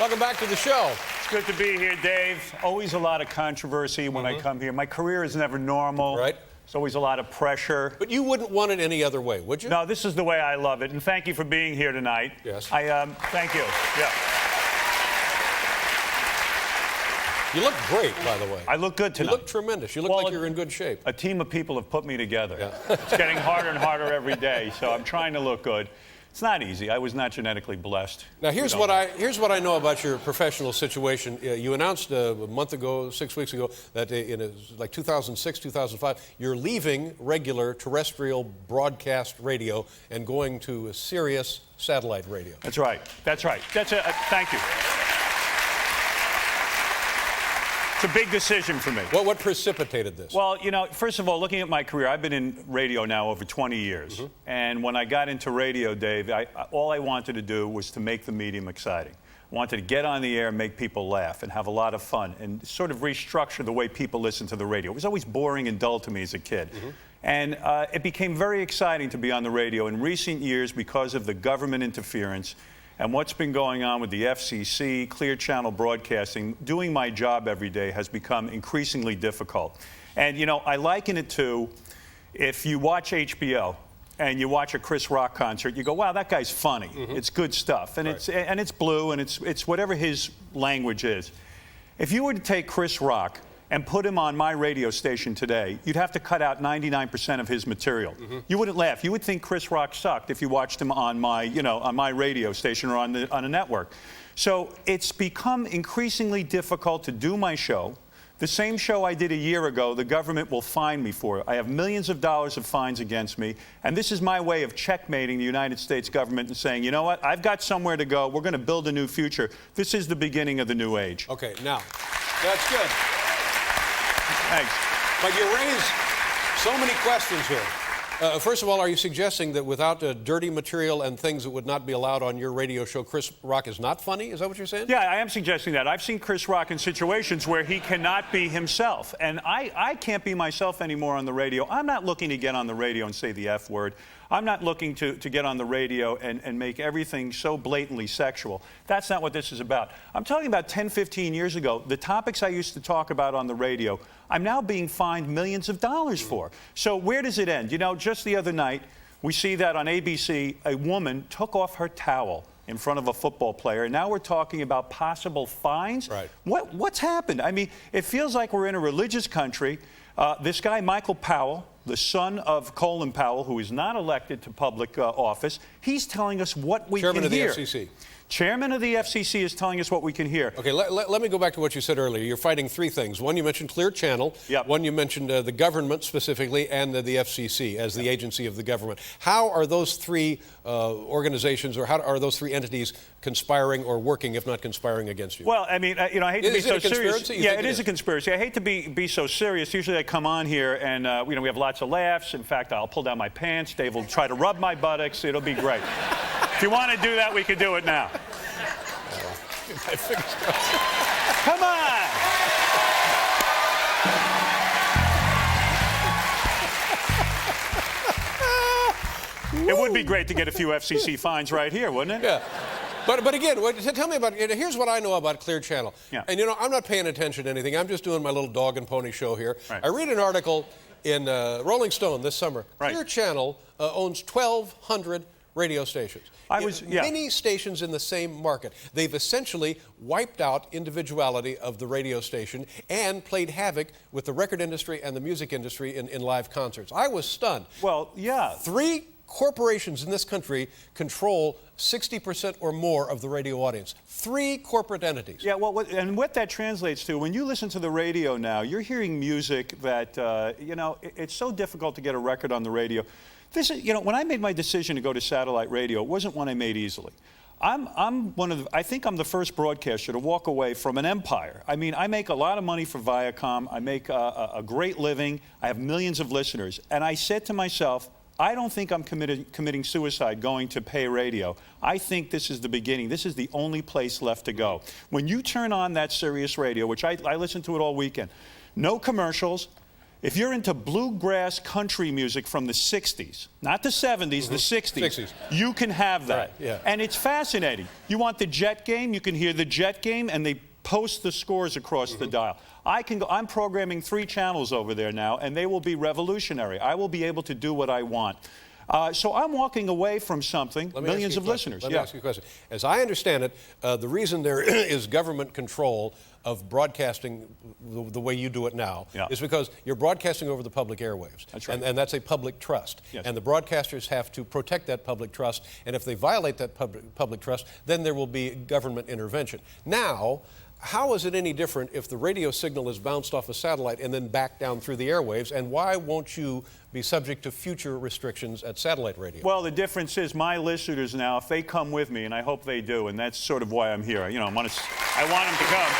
Welcome back to the show. It's good to be here, Dave. Always a lot of controversy when I come here. My career is never normal. Right. There's always a lot of pressure. But you wouldn't want it any other way, would you? No, this is the way I love it. And thank you for being here tonight. Yes. Thank you. Yeah. You look great, by the way. I look good tonight. You look tremendous. You look like you're in good shape. A team of people have put me together. Yeah. It's getting harder and harder every day, so I'm trying to look good. It's not easy. I was not genetically blessed. Now, here's what I know about your professional situation. You announced a month ago, 6 weeks ago, that in like 2006, 2005, you're leaving regular terrestrial broadcast radio and going to Sirius satellite radio. That's right. That's right. That's it. Thank you. It's a big decision for me. What precipitated this? Well, you know, first of all, looking at my career, I've been in radio now over 20 years. And when I got into radio, Dave, all I wanted to do was to make the medium exciting. I wanted to get on the air and make people laugh and have a lot of fun and sort of restructure the way people listen to the radio. It was always boring and dull to me as a kid. And it became very exciting to be on the radio in recent years because of the government interference and what's been going on with the FCC, Clear Channel Broadcasting. Doing my job every day has become increasingly difficult. And, you know, I liken it to if you watch HBO and you watch a Chris Rock concert, you go, wow, that guy's funny. It's good stuff. And, it's blue, and it's whatever his language is. If you were to take Chris Rock and put him on my radio station today, you'd have to cut out 99% of his material. You wouldn't laugh. You would think Chris Rock sucked if you watched him on my, on my radio station or on a network. So it's become increasingly difficult to do my show. The same show I did a year ago, the government will fine me for it. I have millions of dollars of fines against me, and this is my way of checkmating the United States government and saying, you know what, I've got somewhere to go. We're going to build a new future. This is the beginning of the new age. Okay, now, that's good. Thanks. But you raise so many questions here. First of all, are you suggesting that without dirty material and things that would not be allowed on your radio show, Chris Rock is not funny? Is that what you're saying? Yeah, I am suggesting that. I've seen Chris Rock in situations where he cannot be himself. And I can't be myself anymore on the radio. I'm not looking to get on the radio and say the F word. I'm not looking to get on the radio and make everything so blatantly sexual. That's not what this is about. I'm talking about 10, 15 years ago, the topics I used to talk about on the radio, I'm now being fined millions of dollars for. So where does it end? You know, just the other night, we see that on ABC, a woman took off her towel in front of a football player. And now we're talking about possible fines. Right. What's happened? I mean, it feels like we're in a religious country. This guy, Michael Powell, the son of Colin Powell, who is not elected to public office, he's telling us what we can hear. Chairman of the FCC. Chairman of the FCC is telling us what we can hear. Okay, let me go back to what you said earlier. You're fighting three things. One, you mentioned Clear Channel. Yep. One, you mentioned the government specifically, and the FCC as the agency of the government. How are those three organizations, or how are those three entities conspiring or working, if not conspiring, against you? Well, I mean, I hate to be so serious. Yeah, it is a conspiracy. I hate to be so serious. Usually I come on here and, we have lots of laughs. In fact, I'll pull down my pants. Dave will try to rub my buttocks. It'll be great. If you want to do that, we can do it now. My fingers crossed. Come on! It would be great to get a few FCC fines right here, wouldn't it? Yeah. But again, tell me about, here's what I know about Clear Channel. Yeah. And, I'm not paying attention to anything. I'm just doing my little dog and pony show here. Right. I read an article in Rolling Stone this summer. Right. Clear Channel owns 1,200 radio stations. Many stations in the same market. They've essentially wiped out individuality of the radio station and played havoc with the record industry and the music industry in live concerts. I was stunned. Well, yeah. Three corporations in this country control 60% or more of the radio audience. Three corporate entities. Yeah, well, what that translates to, when you listen to the radio now, you're hearing music that, it's so difficult to get a record on the radio. This is, when I made my decision to go to satellite radio, it wasn't one I made easily. I think I'm the first broadcaster to walk away from an empire. I mean, I make a lot of money for Viacom. I make a great living. I have millions of listeners. And I said to myself, I don't think I'm committing suicide going to pay radio. I think this is the beginning. This is the only place left to go. When you turn on that Sirius radio, which I listen to it all weekend, no commercials, If you're into bluegrass country music from the 60s, not the 70s, the 60s, you can have that. Right, yeah. And it's fascinating. You want the Jet game, you can hear the Jet game, and they post the scores across the dial. I'm programming 3 channels over there now, and they will be revolutionary. I will be able to do what I want. So I'm walking away from something, millions of listeners. Let me ask you a question. As I understand it, the reason there is government control of broadcasting the way you do it now is because you're broadcasting over the public airwaves. That's right. And that's a public trust. Yes. And the broadcasters have to protect that public trust. And if they violate that public trust, then there will be government intervention. Now, how is it any different if the radio signal is bounced off a satellite and then back down through the airwaves? And why won't you be subject to future restrictions at satellite radio? Well, the difference is my listeners now, if they come with me, and I hope they do, and that's sort of why I'm here. You know, I want them to come.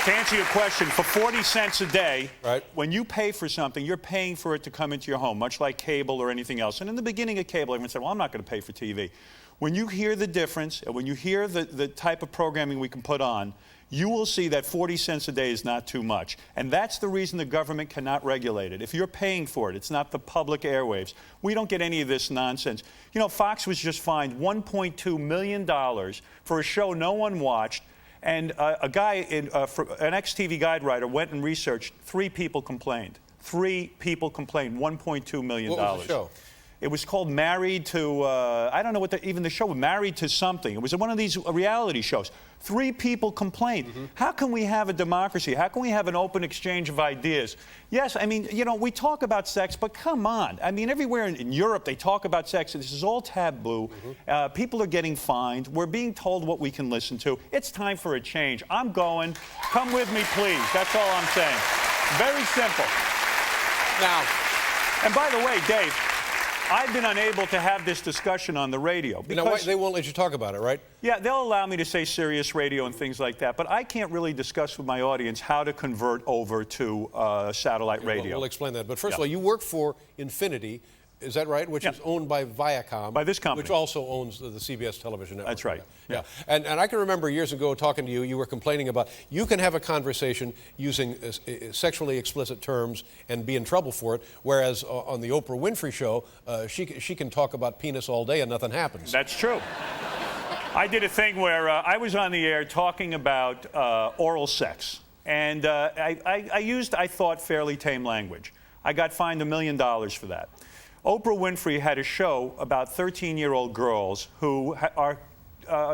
To answer your question, for 40 cents a day, when you pay for something, you're paying for it to come into your home, much like cable or anything else. And in the beginning of cable, everyone said, well, I'm not going to pay for TV. When you hear the difference, and when you hear the type of programming we can put on, you will see that 40 cents a day is not too much. And that's the reason the government cannot regulate it. If you're paying for it, it's not the public airwaves. We don't get any of this nonsense. You know, Fox was just fined $1.2 million for a show no one watched. And a guy, an ex-TV guide writer, went and researched. 3 people complained. 3 people complained. $1.2 million. What was the show? It was called Married to, I don't know what even the show was, Married to Something. It was one of these reality shows. 3 people complained. How can we have a democracy? How can we have an open exchange of ideas? Yes, I mean, you know, we talk about sex, but come on. I mean, everywhere in Europe they talk about sex. This is all taboo. People are getting fined. We're being told what we can listen to. It's time for a change. I'm going. Come with me, please. That's all I'm saying. Very simple. Now, and by the way, Dave, I've been unable to have this discussion on the radio. Because they won't let you talk about it, right? Yeah, they'll allow me to say Sirius radio and things like that, but I can't really discuss with my audience how to convert over to satellite radio. We'll explain that. But first of all, you work for Infinity, is that right? Which is owned by Viacom. By this company. Which also owns the CBS television network. That's right. Yeah. And I can remember years ago talking to you, you were complaining about you can have a conversation using sexually explicit terms and be in trouble for it, whereas on the Oprah Winfrey Show, she can talk about penis all day and nothing happens. That's true. I did a thing where I was on the air talking about oral sex. And I used, I thought, fairly tame language. I got fined $1 million for that. Oprah Winfrey had a show about 13-year-old girls who are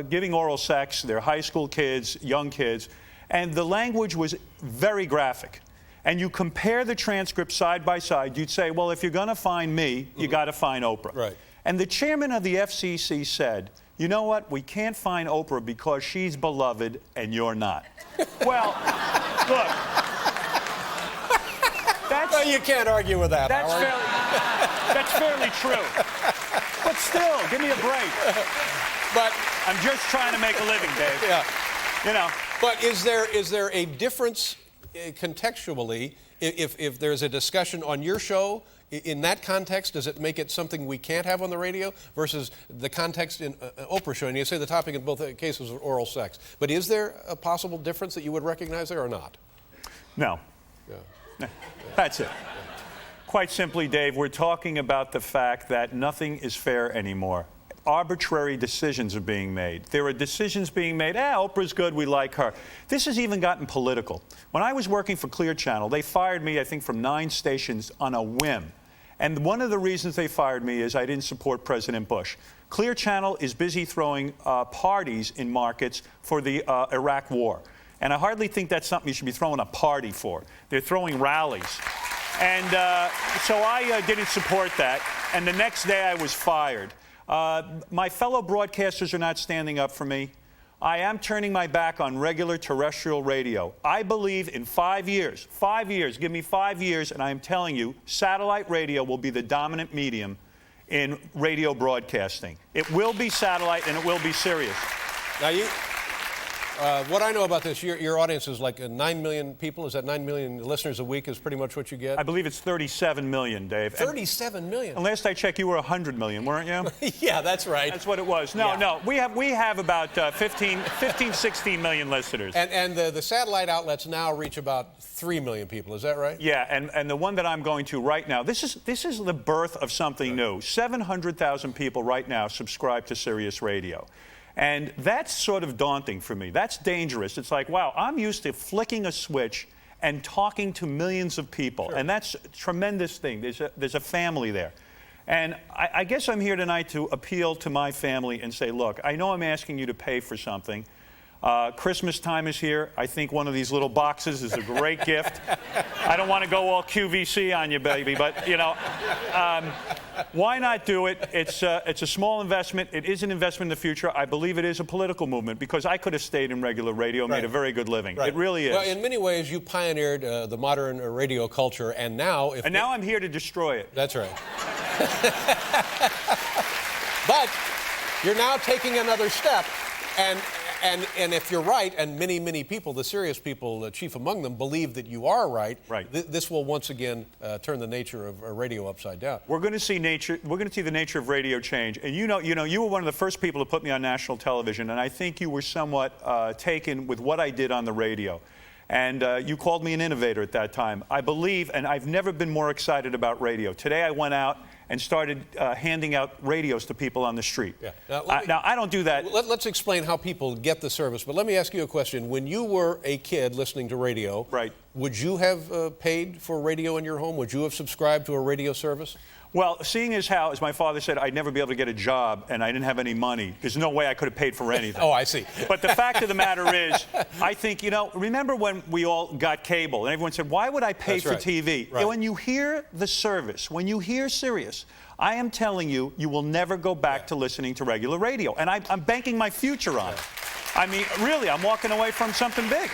giving oral sex. They're high school kids, young kids, and the language was very graphic. And you compare the transcript side by side, you'd say, well, if you're going to fine me, you got to fine Oprah. Right. And the chairman of the FCC said, you know what, we can't fine Oprah because she's beloved and you're not. Well, look. Well, you can't argue with that, That's fairly true. But still, give me a break. But I'm just trying to make a living, Dave. Yeah. You know. But is there a difference contextually if there's a discussion on your show? In that context, does it make it something we can't have on the radio versus the context in Oprah show? And you say the topic in both cases was oral sex. But is there a possible difference that you would recognize there or not? No. Yeah. That's it. Quite simply, Dave, we're talking about the fact that nothing is fair anymore. Arbitrary decisions are being made. There are decisions being made, Oprah's good, we like her. This has even gotten political. When I was working for Clear Channel, they fired me, I think, from 9 stations on a whim. And one of the reasons they fired me is I didn't support President Bush. Clear Channel is busy throwing parties in markets for the Iraq War. And I hardly think that's something you should be throwing a party for. They're throwing rallies. And so I didn't support that. And the next day I was fired. My fellow broadcasters are not standing up for me. I am turning my back on regular terrestrial radio. I believe in 5 years, give me 5 years, and I am telling you, satellite radio will be the dominant medium in radio broadcasting. It will be satellite and it will be Sirius. Now What I know about this, your audience is like 9 million people. Is that 9 million listeners a week is pretty much what you get? I believe it's 37 million, Dave. 37 million? And last I checked, you were 100 million, weren't you? Yeah, that's right. That's what it was. No. We have about 15, 16 million listeners. And the satellite outlets now reach about 3 million people. Is that right? Yeah, and the one that I'm going to right now, this is the birth of something new. 700,000 people right now subscribe to Sirius Radio. And that's sort of daunting for me. That's dangerous. It's like, wow, I'm used to flicking a switch and talking to millions of people. Sure. And that's a tremendous thing. There's a family there. And I guess I'm here tonight to appeal to my family and say, look, I know I'm asking you to pay for something. Christmas time is here. I think one of these little boxes is a great gift. I don't want to go all QVC on you, baby, but, you know, why not do it? It's a small investment. It is an investment in the future. I believe it is a political movement because I could have stayed in regular radio and made a very good living. Right. It really is. Well, in many ways, you pioneered the modern radio culture, and now... now I'm here to destroy it. That's right. But you're now taking another step, and if you're right, and many people, the Sirius people, chief among them, believe that you are right. This will once again turn the nature of radio upside down. We're going to see nature. We're going to see the nature of radio change. And you were one of the first people to put me on national television, and I think you were somewhat taken with what I did on the radio. And you called me an innovator at that time. I believe, and I've never been more excited about radio. Today I went out and started handing out radios to people on the street. Yeah. Now, I don't do that. Let's explain how people get the service, but let me ask you a question. When you were a kid listening to radio, would you have paid for radio in your home? Would you have subscribed to a radio service? Well, seeing as how, as my father said, I'd never be able to get a job and I didn't have any money, there's no way I could have paid for anything. Oh, I see. But the fact of the matter is, I think, remember when we all got cable and everyone said, why would I pay for TV? Right. When you hear the service, when you hear Sirius, I am telling you, you will never go back to listening to regular radio. And I'm banking my future on it. I mean, really, I'm walking away from something big.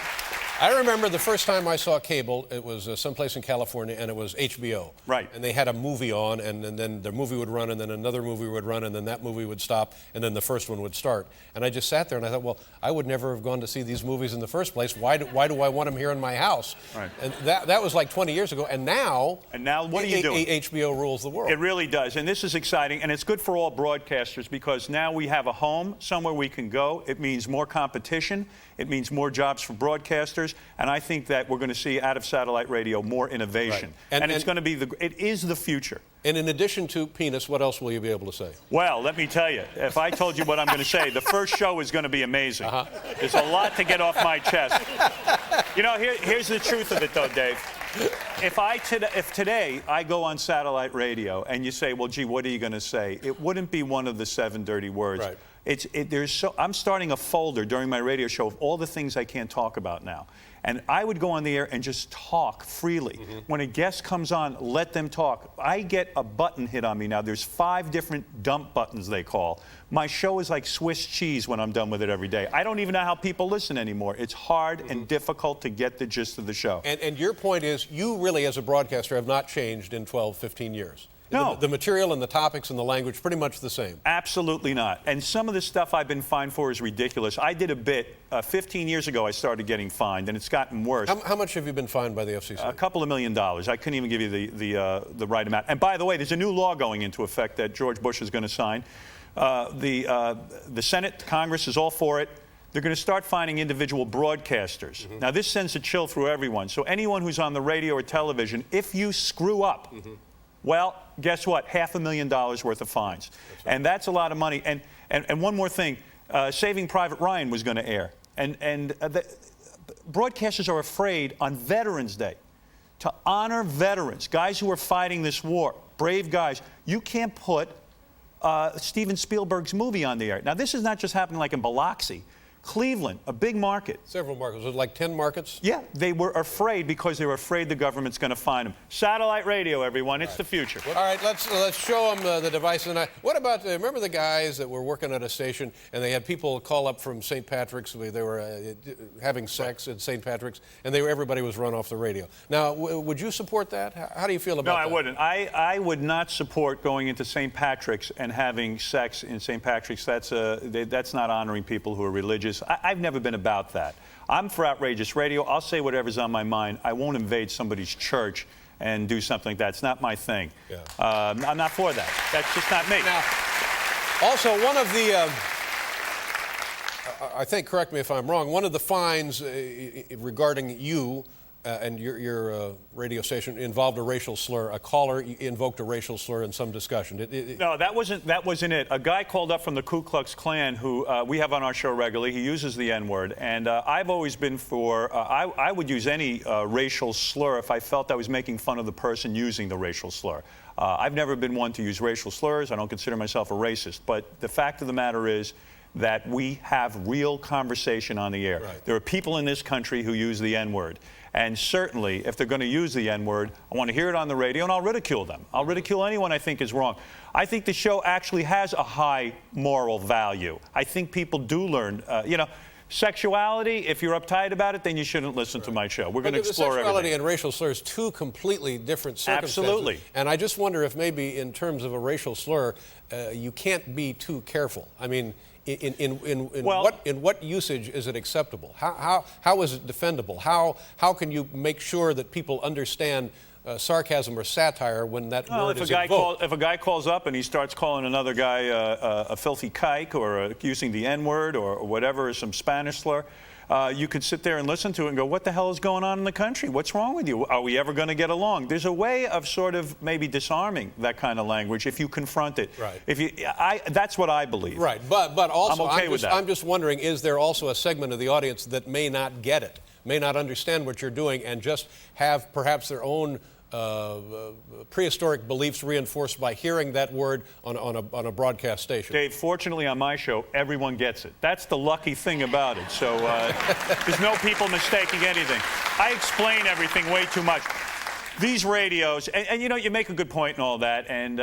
I remember the first time I saw cable, it was someplace in California, and it was HBO. Right. And they had a movie on, and then the movie would run, and then another movie would run, and then that movie would stop, and then the first one would start. And I just sat there, and I thought, well, I would never have gone to see these movies in the first place. Why do I want them here in my house? Right. And that was like 20 years ago, and now... And now what are you doing? HBO rules the world. It really does, and this is exciting, and it's good for all broadcasters because now we have a home, somewhere we can go. It means more competition. It means more jobs for broadcasters, and I think that we're going to see out of satellite radio more innovation. Right. And it's going to be it is the future. And in addition to penis, what else will you be able to say? Well, let me tell you, if I told you what I'm going to say, the first show is going to be amazing. There's a lot to get off my chest. Here's the truth of it, though, Dave. If today I go on satellite radio and you say, well, gee, what are you going to say? It wouldn't be one of the 7 dirty words. Right. I'm starting a folder during my radio show of all the things I can't talk about now. And I would go on the air and just talk freely. When a guest comes on, let them talk. I get a button hit on me now. There's 5 different dump buttons, they call. My show is like Swiss cheese when I'm done with it every day. I don't even know how people listen anymore. It's hard and difficult to get the gist of the show. And your point is, you really, as a broadcaster, have not changed in 12, 15 years. No. The material and the topics and the language, pretty much the same. Absolutely not. And some of the stuff I've been fined for is ridiculous. I did a bit 15 years ago. I started getting fined, and it's gotten worse. How much have you been fined by the FCC? A couple of $1 million. I couldn't even give you the right amount. And by the way, there's a new law going into effect that George Bush is going to sign. The Senate, Congress is all for it. They're going to start fining individual broadcasters. Now, this sends a chill through everyone. So anyone who's on the radio or television, if you screw up, well, guess what? $500,000 worth of fines. That's right. And that's a lot of money. And one more thing, Saving Private Ryan was going to air. And broadcasters are afraid on Veterans Day to honor veterans, guys who are fighting this war, brave guys. You can't put Steven Spielberg's movie on the air. Now, this is not just happening like in Biloxi. Cleveland, a big market. Several markets. Was it like 10 markets? Yeah, they were afraid because they were afraid the government's going to fine them. Satellite radio, everyone. It's the future. All right, let's show them the device. What about, remember the guys that were working at a station and they had people call up from St. Patrick's, they were having sex at St. Patrick's, and everybody was run off the radio. Now, would you support that? How do you feel about that? No, I wouldn't. I would not support going into St. Patrick's and having sex in St. Patrick's. That's not honoring people who are religious. outrageous. I've never been about that. I'm for outrageous radio. I'll say whatever's on my mind. I won't invade somebody's church and do something like that. It's not my thing. Yeah. I'm not for that. That's just not me. Now, also, one of the, I think, correct me if I'm wrong, one of the fines regarding you and your radio station involved a racial slur. A caller invoked a racial slur in some discussion. No, that wasn't it. A guy called up from the Ku Klux Klan who we have on our show regularly. He uses the N-word, and I've always been for. I would use any racial slur if I felt I was making fun of the person using the racial slur. I've never been one to use racial slurs. I don't consider myself a racist, but the fact of the matter is that we have real conversation on the air. Right. There are people in this country who use the N-word. And certainly, if they're going to use the N-word, I want to hear it on the radio, and I'll ridicule them. I'll ridicule anyone I think is wrong. I think the show actually has a high moral value. I think people do learn, sexuality, if you're uptight about it, then you shouldn't listen to my show. We're going to explore everything. Sexuality and racial slurs, two completely different circumstances. Absolutely. And I just wonder if maybe in terms of a racial slur, you can't be too careful. I mean, in what usage is it acceptable? How is it defendable? How can you make sure that people understand sarcasm or satire when that word is invoked? If a guy calls up and he starts calling another guy a filthy kike or using the N-word or whatever, some Spanish slur, you could sit there and listen to it and go, what the hell is going on in the country? What's wrong with you? Are we ever going to get along? There's a way of sort of maybe disarming that kind of language if you confront it. Right. That's what I believe. Right. But also, I'm okay with that. I'm just wondering, is there also a segment of the audience that may not get it, may not understand what you're doing, and just have perhaps their own prehistoric beliefs reinforced by hearing that word on a broadcast station? Dave, fortunately on my show, everyone gets it. That's the lucky thing about it. So there's no people mistaking anything. I explain everything way too much. These radios, and you make a good point and all that, and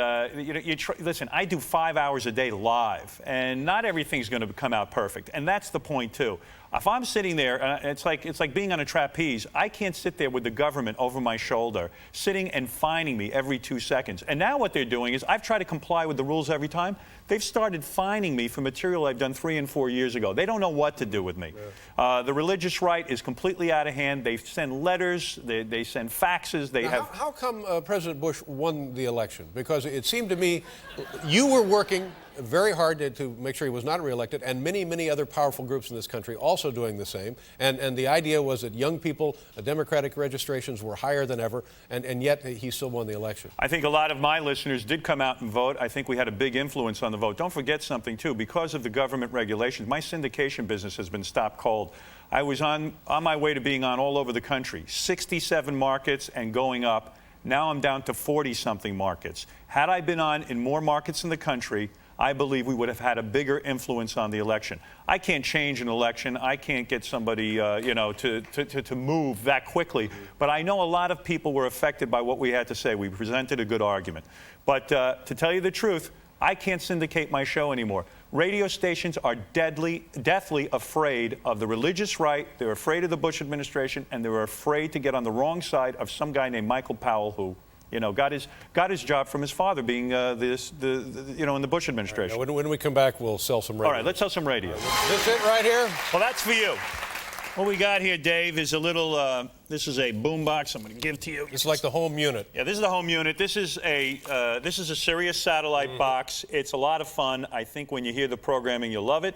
listen, I do 5 hours a day live, and not everything's going to come out perfect, and that's the point too. If I'm sitting there, it's like being on a trapeze. I can't sit there with the government over my shoulder, sitting and fining me every 2 seconds. And now what they're doing is, I've tried to comply with the rules every time. They've started fining me for material I've done 3 and 4 years ago. They don't know what to do with me. Yeah. The religious right is completely out of hand. They send letters. They send faxes. How come President Bush won the election? Because it seemed to me you were working very hard to make sure he was not reelected, and many, many other powerful groups in this country also doing the same. And the idea was that young people, Democratic registrations were higher than ever, and yet he still won the election. I think a lot of my listeners did come out and vote. I think we had a big influence on the vote. Don't forget something, too. Because of the government regulations, my syndication business has been stopped cold. I was on my way to being on all over the country, 67 markets and going up. Now I'm down to 40-something markets. Had I been on in more markets in the country, I believe we would have had a bigger influence on the election. I can't change an election. I can't get somebody, to move that quickly. But I know a lot of people were affected by what we had to say. We presented a good argument. But to tell you the truth, I can't syndicate my show anymore. Radio stations are deathly afraid of the religious right. They're afraid of the Bush administration, and they're afraid to get on the wrong side of some guy named Michael Powell who got his job from his father being in the Bush administration. Right, when we come back, we'll sell some radio. All right, let's sell some radio. This it right here? Well, that's for you. What we got here, Dave, is a little, this is a boom box I'm going to give to you. It's like the home unit. Yeah, this is the home unit. This is a Sirius satellite box. It's a lot of fun. I think when you hear the programming, you'll love it.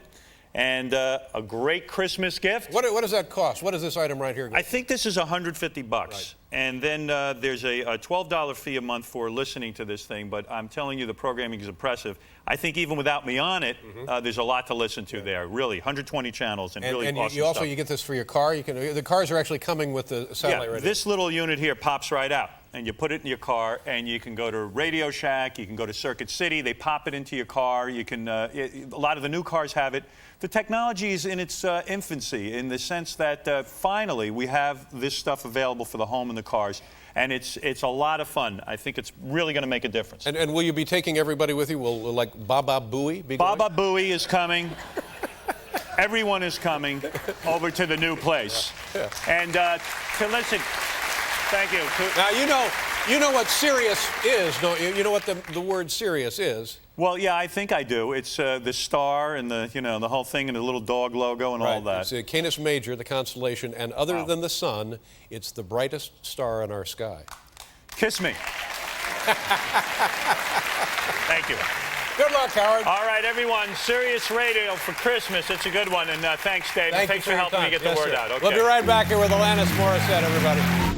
And a great Christmas gift. What does that cost? What is this item right here? I think this is $150. Right. And then there's a $12 fee a month for listening to this thing. But I'm telling you, the programming is impressive. I think even without me on it, there's a lot to listen to there. Really, 120 channels and really awesome stuff. You get this for your car. The cars are actually coming with the satellite radio. This little unit here pops right out. And you put it in your car, and you can go to Radio Shack, you can go to Circuit City, they pop it into your car, you can, a lot of the new cars have it. The technology is in its infancy in the sense that finally we have this stuff available for the home and the cars, and it's a lot of fun. I think it's really going to make a difference. And will you be taking everybody with you? Will like Baba Booey be going? Baba Booey is coming. Everyone is coming over to the new place. Yeah. And to listen. Thank you. Now, You know what Sirius is, don't you? You know what the word Sirius is? Well, yeah, I think I do. It's the star and the the whole thing and the little dog logo and all that. It's the Canis Major, the constellation, and other than the sun, it's the brightest star in our sky. Kiss me. Thank you. Good luck, Howard. All right, everyone. Sirius Radio for Christmas. It's a good one. And thanks, Dave. Thanks for helping me get the word out. Okay. We'll be right back here with Alanis Morissette, everybody.